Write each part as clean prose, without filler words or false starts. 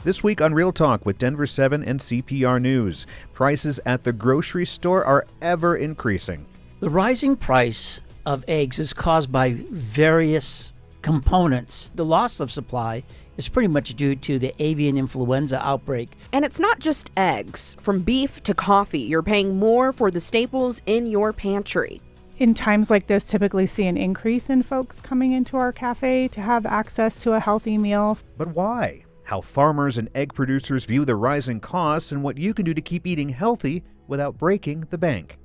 This week on Real Talk with Denver7 and CPR News, prices at the grocery store are ever increasing. The rising price of eggs is caused by various components. The loss of supply is pretty much due to the avian influenza outbreak. And it's not just eggs. From beef to coffee, you're paying more for the staples in your pantry. In times like this, typically see an increase in folks coming into our cafe to have access to a healthy meal. But why? How farmers and egg producers view the rising costs and what you can do to keep eating healthy without breaking the bank.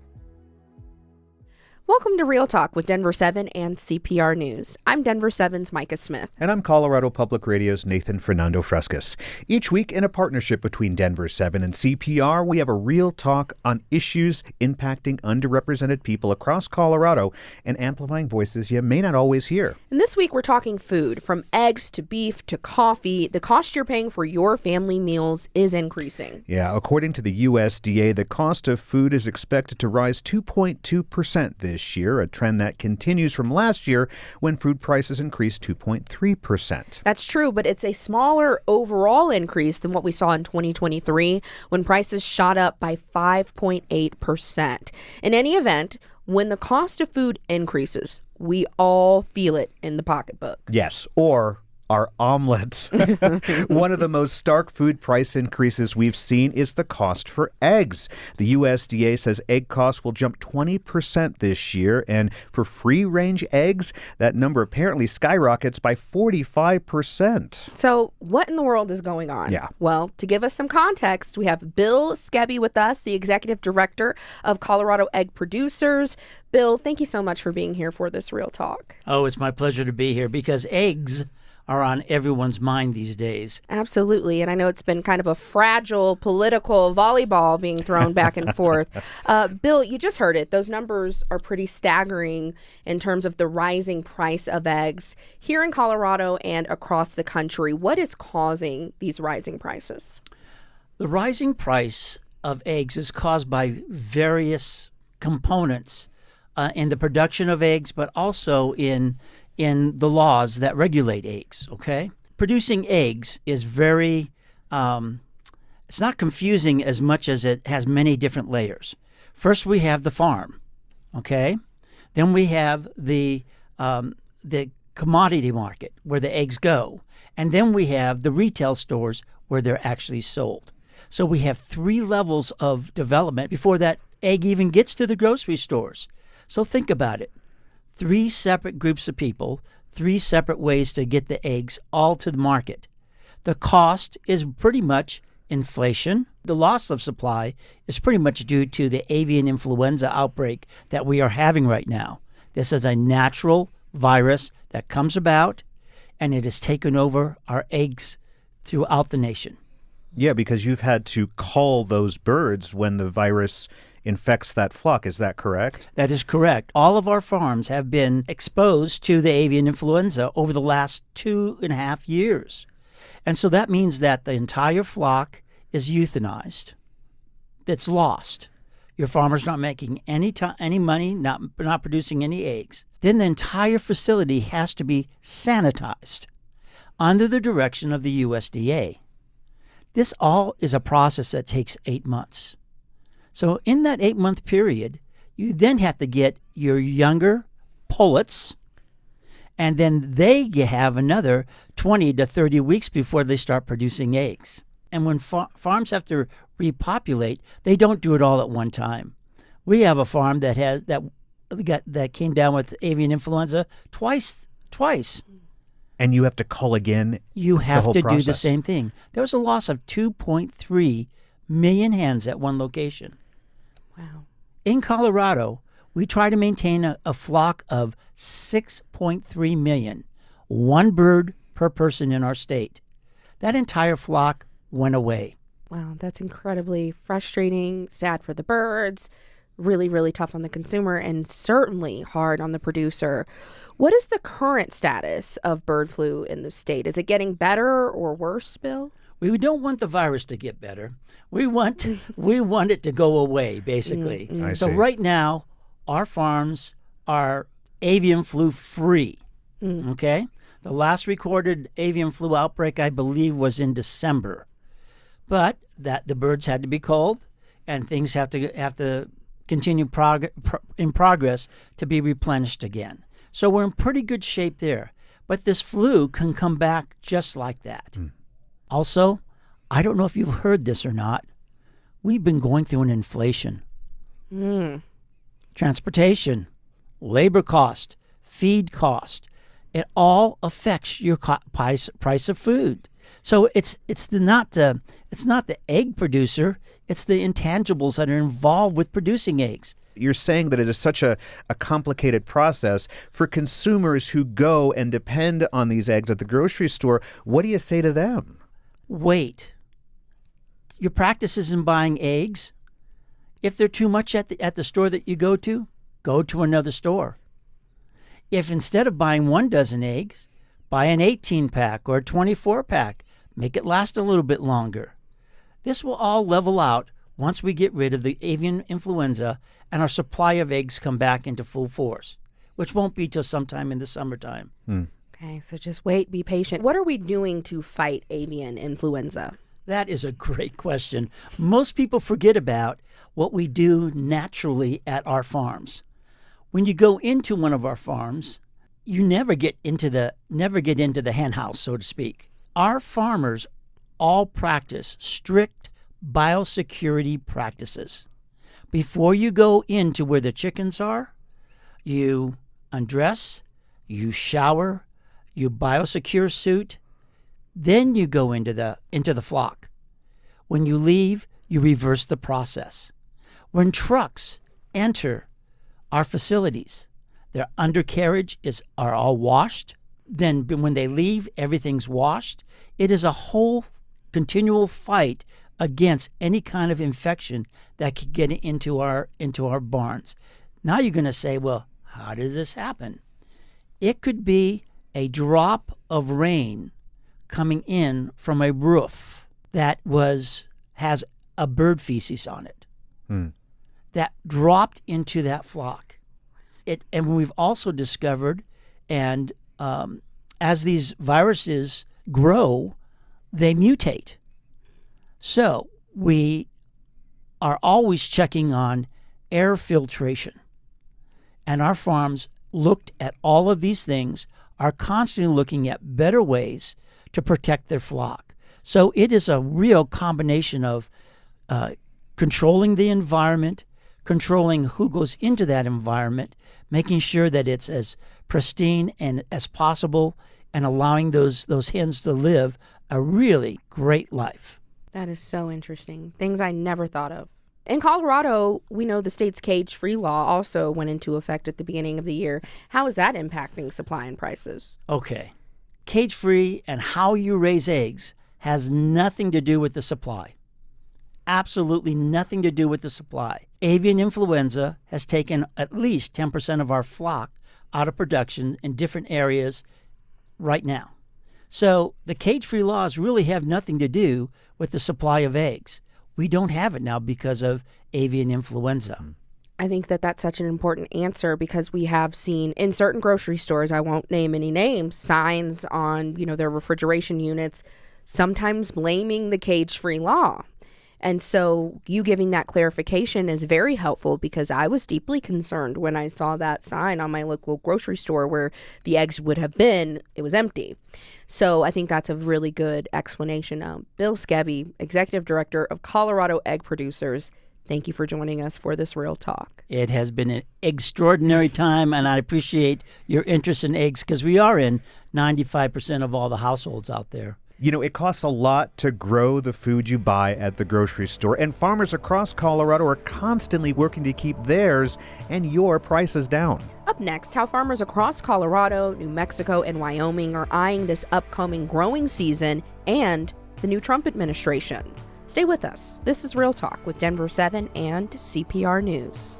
Welcome to Real Talk with Denver7 and CPR News. I'm Denver7's Micah Smith. And I'm Colorado Public Radio's Nathan Fernando Frescas. Each week, in a partnership between Denver7 and CPR, we have a real talk on issues impacting underrepresented people across Colorado and amplifying voices you may not always hear. And this week, we're talking food. From eggs to beef to coffee, the cost you're paying for your family meals is increasing. Yeah, according to the USDA, the cost of food is expected to rise 2.2% this year, a trend that continues from last year when food prices increased 2.3%. That's true, but it's a smaller overall increase than what we saw in 2023 when prices shot up by 5.8%. In any event, when the cost of food increases, we all feel it in the pocketbook. Yes, or our omelets. One of the most stark food price increases we've seen is the cost for eggs. The USDA says egg costs will jump 20% this year, and for free-range eggs, that number apparently skyrockets by 45%. So what in the world is going on? Yeah. Well, to give us some context, we have Bill Skebby with us, the Executive Director of Colorado Egg Producers. Bill, thank you so much for being here for this Real Talk. Oh, it's my pleasure to be here because eggs are on everyone's mind these days. Absolutely. And I know it's been kind of a fragile political volleyball being thrown back and forth. Bill, you just heard it. Those numbers are pretty staggering in terms of the rising price of eggs here in Colorado and across the country. What is causing these rising prices? The rising price of eggs is caused by various components in the production of eggs, but also in the laws that regulate eggs, okay? Producing eggs is very, it's not confusing as much as it has many different layers. First, we have the farm, okay? Then we have the commodity market where the eggs go. And then we have the retail stores where they're actually sold. So we have 3 levels of development before that egg even gets to the grocery stores. So think about it. 3 separate groups of people, 3 separate ways to get the eggs all to the market. The cost is pretty much inflation. The loss of supply is pretty much due to the avian influenza outbreak that we are having right now. This is a natural virus that comes about, and it has taken over our eggs throughout the nation. Yeah, because you've had to cull those birds when the virus infects that flock. Is that correct? That is correct. All of our farms have been exposed to the avian influenza over the last 2.5 years. And so that means that the entire flock is euthanized. It's lost. Your farmer's not making any money, not producing any eggs. Then the entire facility has to be sanitized under the direction of the USDA. This all is a process that takes 8 months. So in that 8-month period, you then have to get your younger pullets, and then they have another 20 to 30 weeks before they start producing eggs. And when farms have to repopulate, they don't do it all at one time. We have a farm that came down with avian influenza twice. And you have to cull again. You have to process. do the same thing. There was a loss of 2.3 million hens at one location. Wow. In Colorado, we try to maintain a flock of 6.3 million, 1 bird per person in our state. That entire flock went away. Wow, that's incredibly frustrating, sad for the birds, really, really tough on the consumer, and certainly hard on the producer. What is the current status of bird flu in the state? Is it getting better or worse, Bill? We don't want the virus to get better. We want it to go away, basically. I So see. right now, our farms are avian flu free, okay? The last recorded avian flu outbreak, I believe, was in December. but that the birds had to be culled, and things have to continue in progress to be replenished again. So we're in pretty good shape there. But this flu can come back just like that. Also, I don't know if you've heard this or not. We've been going through an inflation. Transportation, labor cost, feed cost, it all affects your price of food. So it's not the egg producer, it's the intangibles that are involved with producing eggs. You're saying that it is such a complicated process for consumers who go and depend on these eggs at the grocery store. What do you say to them? Wait. Your practices in buying eggs, if they're too much at the store that you go to another store. If instead of buying 1 dozen eggs, buy an 18-pack or a 24-pack, make it last a little bit longer. This will all level out once we get rid of the avian influenza and our supply of eggs come back into full force, which won't be till sometime in the summertime. Okay, so just wait, be patient. What are we doing to fight avian influenza? That is a great question. Most people forget about what we do naturally at our farms. When you go into one of our farms, you never get into the hen house, so to speak. Our farmers all practice strict biosecurity practices. Before you go into where the chickens are, you undress, you shower, you biosecure suit, then you go into the flock. When you leave, you reverse the process. When trucks enter our facilities, their undercarriage are all washed. Then when they leave, everything's washed. It is a whole continual fight against any kind of infection that could get into our barns. Now you're going to say, well, how does this happen? It could be a drop of rain coming in from a roof that has a bird feces on it that dropped into that flock. And we've also discovered, and as these viruses grow, they mutate. So we are always checking on air filtration. And our farms looked at all of these things, are constantly looking at better ways to protect their flock. So it is a real combination of controlling the environment, controlling who goes into that environment, making sure that it's as pristine and as possible, and allowing those hens to live a really great life. That is so interesting. Things I never thought of. In Colorado, we know the state's cage-free law also went into effect at the beginning of the year. How is that impacting supply and prices? Okay. Cage-free and how you raise eggs has nothing to do with the supply. Absolutely nothing to do with the supply. Avian influenza has taken at least 10% of our flock out of production in different areas right now. So the cage-free laws really have nothing to do with the supply of eggs. We don't have it now because of avian influenza. I think that that's such an important answer because we have seen in certain grocery stores, I won't name any names, signs on, their refrigeration units, sometimes blaming the cage-free law. And so you giving that clarification is very helpful because I was deeply concerned when I saw that sign on my local grocery store where the eggs would have been, it was empty. So I think that's a really good explanation. Bill Skebby, Executive Director of Colorado Egg Producers, thank you for joining us for this Real Talk. It has been an extraordinary time, and I appreciate your interest in eggs because we are in 95% of all the households out there. It costs a lot to grow the food you buy at the grocery store, and farmers across Colorado are constantly working to keep theirs and your prices down. Up next, how farmers across Colorado, New Mexico, and Wyoming are eyeing this upcoming growing season and the new Trump administration. Stay with us. This is Real Talk with Denver 7 and CPR News.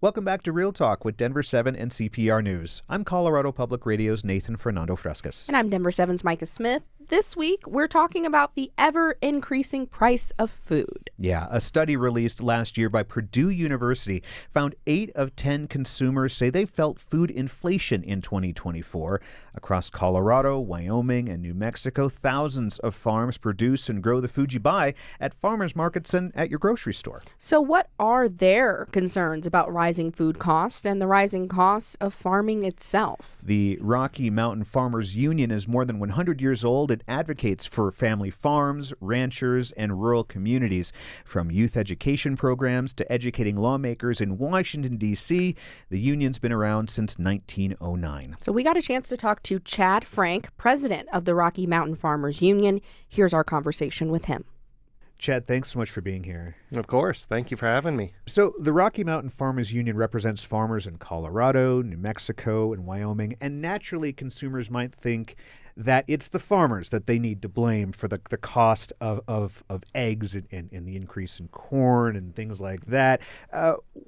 Welcome back to Real Talk with Denver 7 and CPR News. I'm Colorado Public Radio's Nathan Fernando Frescas. And I'm Denver 7's Micah Smith. this week, we're talking about the ever-increasing price of food. Yeah, a study released last year by Purdue University found 8 of 10 consumers say they felt food inflation in 2024. Across Colorado, Wyoming, and New Mexico, thousands of farms produce and grow the food you buy at farmers markets and at your grocery store. So what are their concerns about rising food costs and the rising costs of farming itself? The Rocky Mountain Farmers Union is more than 100 years old. It advocates for family farms, ranchers, and rural communities. From youth education programs to educating lawmakers in Washington, D.C., the union's been around since 1909. So we got a chance to talk to Chad Frank, president of the Rocky Mountain Farmers Union. Here's our conversation with him. Chad, thanks so much for being here. Of course. Thank you for having me. So the Rocky Mountain Farmers Union represents farmers in Colorado, New Mexico, and Wyoming, and naturally consumers might think that it's the farmers that they need to blame for the cost of eggs and the increase in corn and things like that.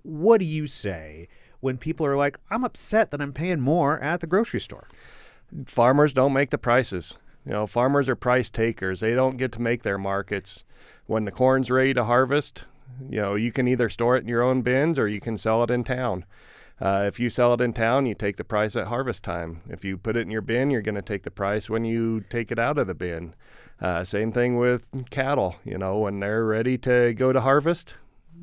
What do you say when people are like, I'm upset that I'm paying more at the grocery store? Farmers don't make the prices. Farmers are price takers. They don't get to make their markets. When the corn's ready to harvest, you can either store it in your own bins or you can sell it in town. If you sell it in town, you take the price at harvest time. If you put it in your bin, you're going to take the price when you take it out of the bin. Same thing with cattle. When they're ready to go to harvest,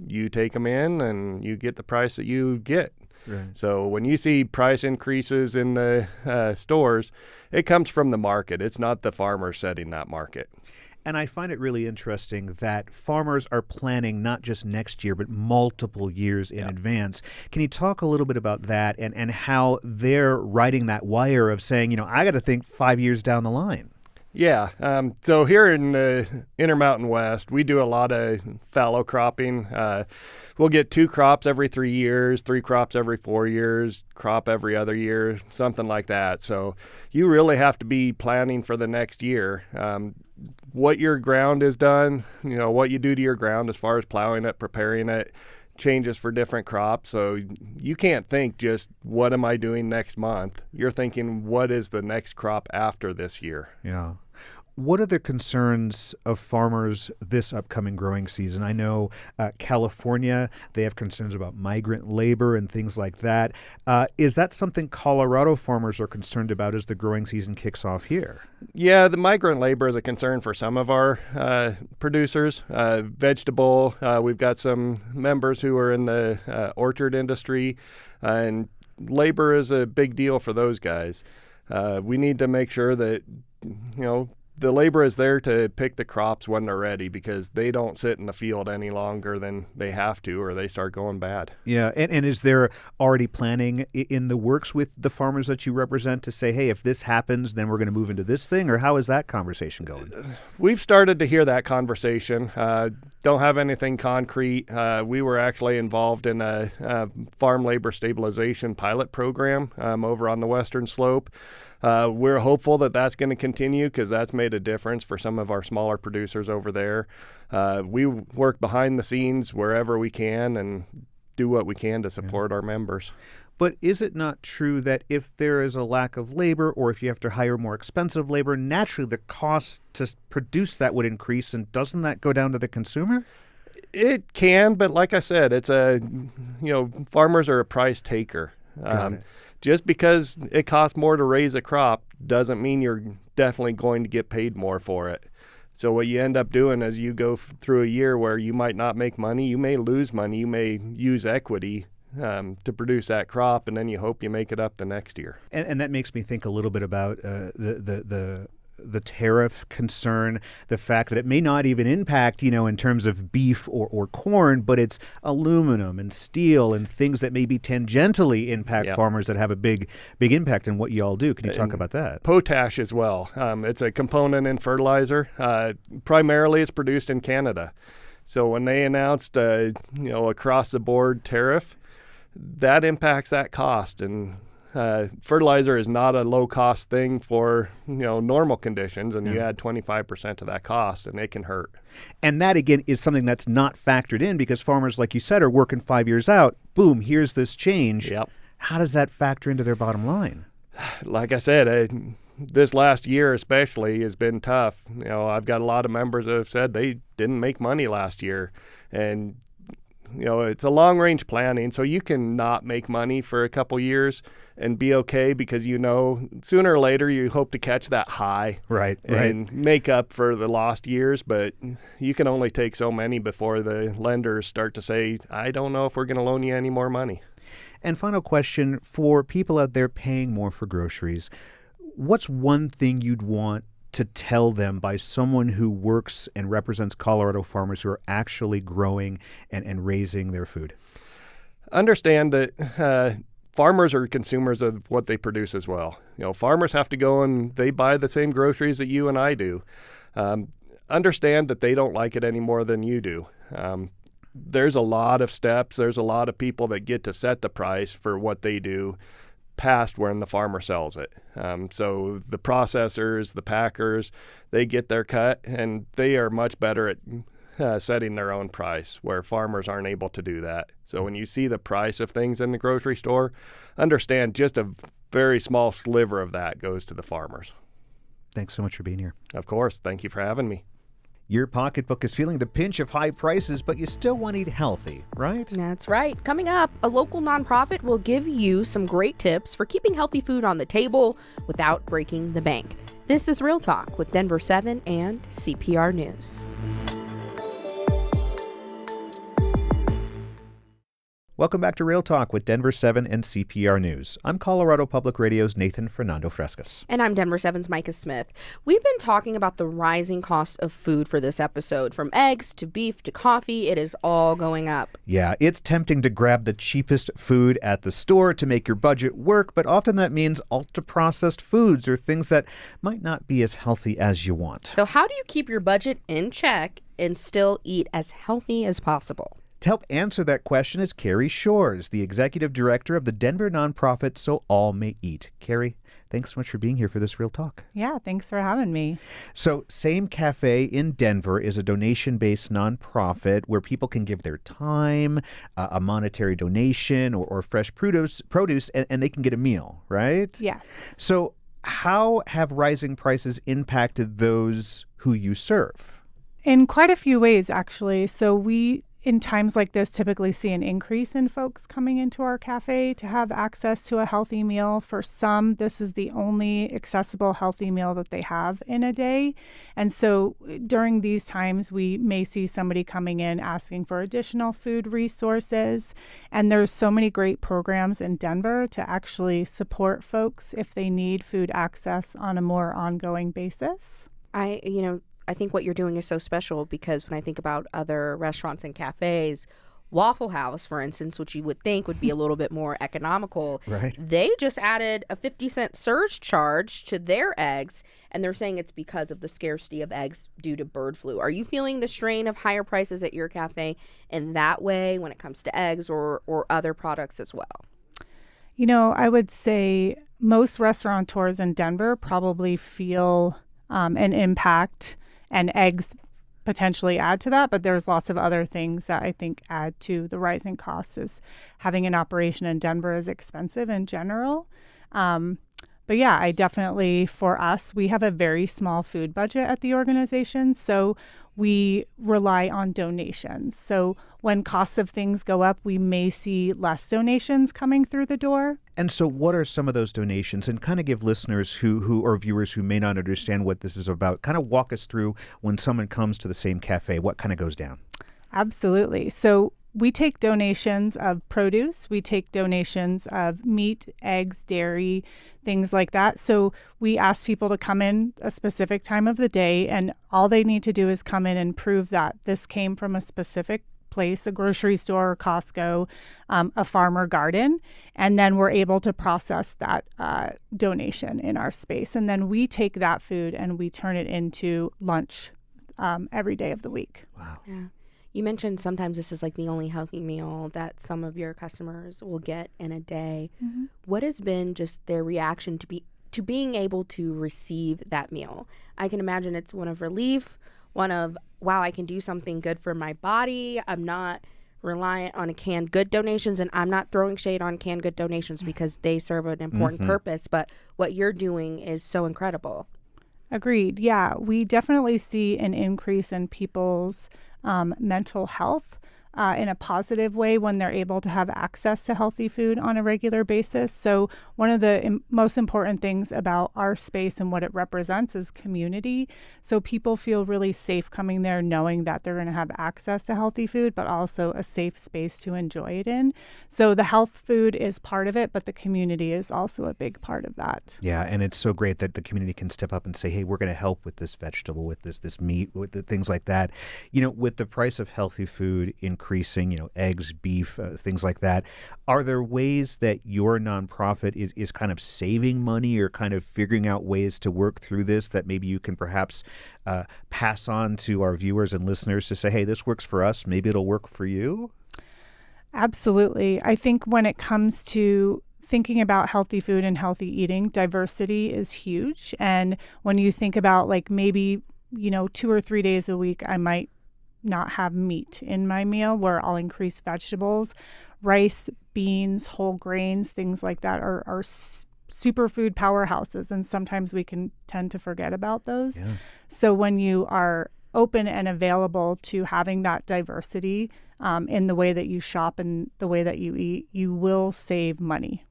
you take them in and you get the price that you get. Right. So when you see price increases in the stores, it comes from the market. It's not the farmer setting that market. And I find it really interesting that farmers are planning not just next year, but multiple years in advance. Can you talk a little bit about that and how they're riding that wire of saying, I got to think 5 years down the line? Yeah. So here in the Intermountain West, we do a lot of fallow cropping. We'll get 2 crops every 3 years, 3 crops every 4 years, crop every other year, something like that. So you really have to be planning for the next year. What your ground is done, what you do to your ground as far as plowing it, preparing it, changes for different crops. So you can't think just, what am I doing next month? You're thinking, what is the next crop after this year? Yeah. What are the concerns of farmers this upcoming growing season? I know California, they have concerns about migrant labor and things like that. Is that something Colorado farmers are concerned about as the growing season kicks off here? Yeah, the migrant labor is a concern for some of our producers. Vegetable, we've got some members who are in the orchard industry, and labor is a big deal for those guys. We need to make sure that, the labor is there to pick the crops when they're ready, because they don't sit in the field any longer than they have to, or they start going bad. Yeah, and is there already planning in the works with the farmers that you represent to say, hey, if this happens, then we're going to move into this thing, or how is that conversation going? We've started to hear that conversation. Don't have anything concrete. We were actually involved in a farm labor stabilization pilot program over on the western slope. We're hopeful that that's going to continue, because that's made a difference for some of our smaller producers over there. We work behind the scenes wherever we can and do what we can to support our members. But is it not true that if there is a lack of labor, or if you have to hire more expensive labor, naturally the cost to produce that would increase, and doesn't that go down to the consumer? It can, but like I said, it's farmers are a price taker. Just because it costs more to raise a crop doesn't mean you're definitely going to get paid more for it. So what you end up doing is you go through a year where you might not make money, you may lose money, you may use equity to produce that crop, and then you hope you make it up the next year. And that makes me think a little bit about the tariff concern, the fact that it may not even impact, in terms of beef or corn, but it's aluminum and steel and things that maybe tangentially impact farmers that have a big impact on what you all do. Can you talk about that? Potash as well. It's a component in fertilizer. Primarily it's produced in Canada. So when they announced across the board tariff, that impacts that cost. And fertilizer is not a low-cost thing for normal conditions, and you add 25% to that cost, and it can hurt. And that, again, is something that's not factored in, because farmers, like you said, are working 5 years out. Boom, here's this change. Yep. How does that factor into their bottom line? Like I said, this last year especially has been tough. I've got a lot of members that have said they didn't make money last year, and it's a long-range planning, so you can not make money for a couple years and be okay because sooner or later you hope to catch that high and make up for the lost years, but you can only take so many before the lenders start to say, I don't know if we're going to loan you any more money. And final question, for people out there paying more for groceries, what's one thing you'd want to tell them by someone who works and represents Colorado farmers who are actually growing and raising their food? Understand that farmers are consumers of what they produce as well. Farmers have to go and they buy the same groceries that you and I do. Understand that they don't like it any more than you do. There's a lot of steps. There's a lot of people that get to set the price for what they do past when the farmer sells it. So the processors, the packers, they get their cut, and they are much better at setting their own price, where farmers aren't able to do that. So when you see the price of things in the grocery store, understand just a very small sliver of that goes to the farmers. Thanks so much for being here. Of course. Thank you for having me. Your pocketbook is feeling the pinch of high prices, but you still want to eat healthy, right? That's right. Coming up, a local nonprofit will give you some great tips for keeping healthy food on the table without breaking the bank. This is Real Talk with Denver7 and CPR News. Welcome back to Real Talk with Denver7 and CPR News. I'm Colorado Public Radio's Nathan Fernando Frescas. And I'm Denver7's Micah Smith. We've been talking about the rising cost of food for this episode. From eggs to beef to coffee, it is all going up. Yeah, it's tempting to grab the cheapest food at the store to make your budget work, but often that means ultra-processed foods or things that might not be as healthy as you want. So how do you keep your budget in check and still eat as healthy as possible? To help answer that question is Carrie Shores, the executive director of the Denver nonprofit So All May Eat. Carrie, thanks so much for being here for this Real Talk. Yeah, thanks for having me. So Same Cafe in Denver is a donation-based nonprofit where people can give their time, a monetary donation, or fresh produce and they can get a meal, right? Yes. So how have rising prices impacted those who you serve? In quite a few ways, actually. So we, in times like this, typically see an increase in folks coming into our cafe to have access to a healthy meal. For some, this is the only accessible healthy meal that they have in a day. And so during these times, we may see somebody coming in asking for additional food resources. And there's so many great programs in Denver to actually support folks if they need food access on a more ongoing basis. I think what you're doing is so special because when I think about other restaurants and cafes, Waffle House, for instance, which you would think would be a little bit more economical, right? They just added a 50-cent surge charge to their eggs, and they're saying it's because of the scarcity of eggs due to bird flu. Are you feeling the strain of higher prices at your cafe in that way when it comes to eggs or other products as well? I would say most restaurateurs in Denver probably feel an impact, and eggs potentially add to that, but there's lots of other things that I think add to the rising costs. Is having an operation in Denver is expensive in general. But yeah, I definitely, for us, we have a very small food budget at the organization, so we rely on donations. So when costs of things go up, we may see less donations coming through the door. And so what are some of those donations? And kind of give listeners who or viewers who may not understand what this is about, kind of walk us through when someone comes to the Same Cafe, what kind of goes down? Absolutely. So we take donations of produce. We take donations of meat, eggs, dairy, things like that. So we ask people to come in a specific time of the day, and all they need to do is come in and prove that this came from a specific place, a grocery store, Costco, a farmer garden, and then we're able to process that donation in our space. And then we take that food and we turn it into lunch every day of the week. Wow. Yeah. You mentioned sometimes this is like the only healthy meal that some of your customers will get in a day. Mm-hmm. What has been just their reaction to being able to receive that meal? I can imagine it's one of relief, one of, wow, I can do something good for my body. I'm not reliant on canned good donations. And I'm not throwing shade on canned good donations because they serve an important purpose, but what you're doing is so incredible. Agreed. Yeah, we definitely see an increase in people's mental health in a positive way when they're able to have access to healthy food on a regular basis. So one of the most important things about our space and what it represents is community. So people feel really safe coming there knowing that they're going to have access to healthy food, but also a safe space to enjoy it in. So the health food is part of it, but the community is also a big part of that. Yeah, and it's so great that the community can step up and say, hey, we're going to help with this vegetable, with this meat, with the things like that. With the price of healthy food increasing, eggs, beef, things like that, are there ways that your nonprofit is kind of saving money or kind of figuring out ways to work through this that maybe you can perhaps pass on to our viewers and listeners to say, hey, this works for us, maybe it'll work for you? Absolutely. I think when it comes to thinking about healthy food and healthy eating, diversity is huge. And when you think about maybe, 2 or 3 days a week, I might not have meat in my meal where I'll increase vegetables, rice, beans, whole grains, things like that are superfood powerhouses. And sometimes we can tend to forget about those. Yeah. So when you are open and available to having that diversity in the way that you shop and the way that you eat, you will save money.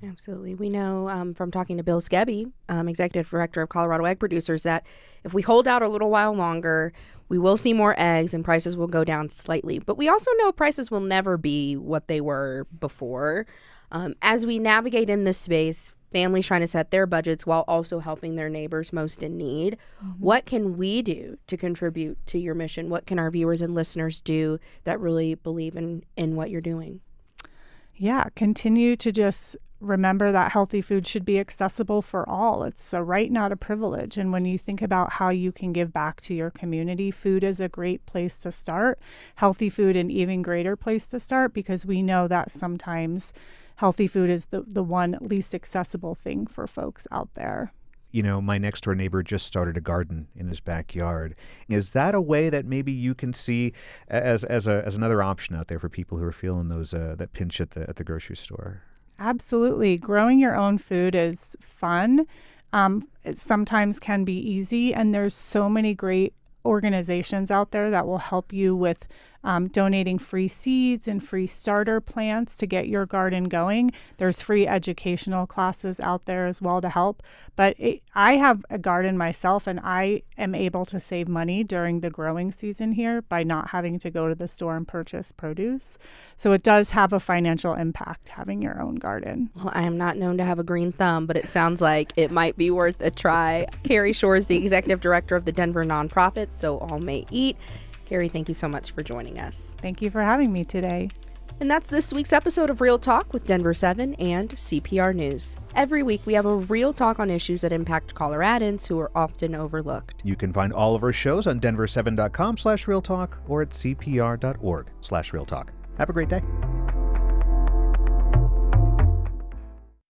Absolutely. We know from talking to Bill Skebby, Executive Director of Colorado Egg Producers, that if we hold out a little while longer, we will see more eggs and prices will go down slightly. But we also know prices will never be what they were before. As we navigate in this space, families trying to set their budgets while also helping their neighbors most in need, what can we do to contribute to your mission? What can our viewers and listeners do that really believe in what you're doing? Yeah, continue to just remember that healthy food should be accessible for all. It's a right, not a privilege. And when you think about how you can give back to your community, food is a great place to start. Healthy food an even greater place to start, because we know that sometimes healthy food is the one least accessible thing for folks out there. My next door neighbor just started a garden in his backyard. Is that a way that maybe you can see as another option out there for people who are feeling those that pinch at the grocery store? Absolutely. Growing your own food is fun. It sometimes can be easy, and there's so many great organizations out there that will help you with donating free seeds and free starter plants to get your garden going. There's free educational classes out there as well to help. But I have a garden myself, and I am able to save money during the growing season here by not having to go to the store and purchase produce. So it does have a financial impact having your own garden. Well, I am not known to have a green thumb, but it sounds like it might be worth a try. Carrie Shore is the Executive Director of the Denver nonprofit So All May Eat. Carrie, thank you so much for joining us. Thank you for having me today. And that's this week's episode of Real Talk with Denver7 and CPR News. Every week we have a real talk on issues that impact Coloradans who are often overlooked. You can find all of our shows on denver7.com/realtalk or at cpr.org/realtalk. Have a great day.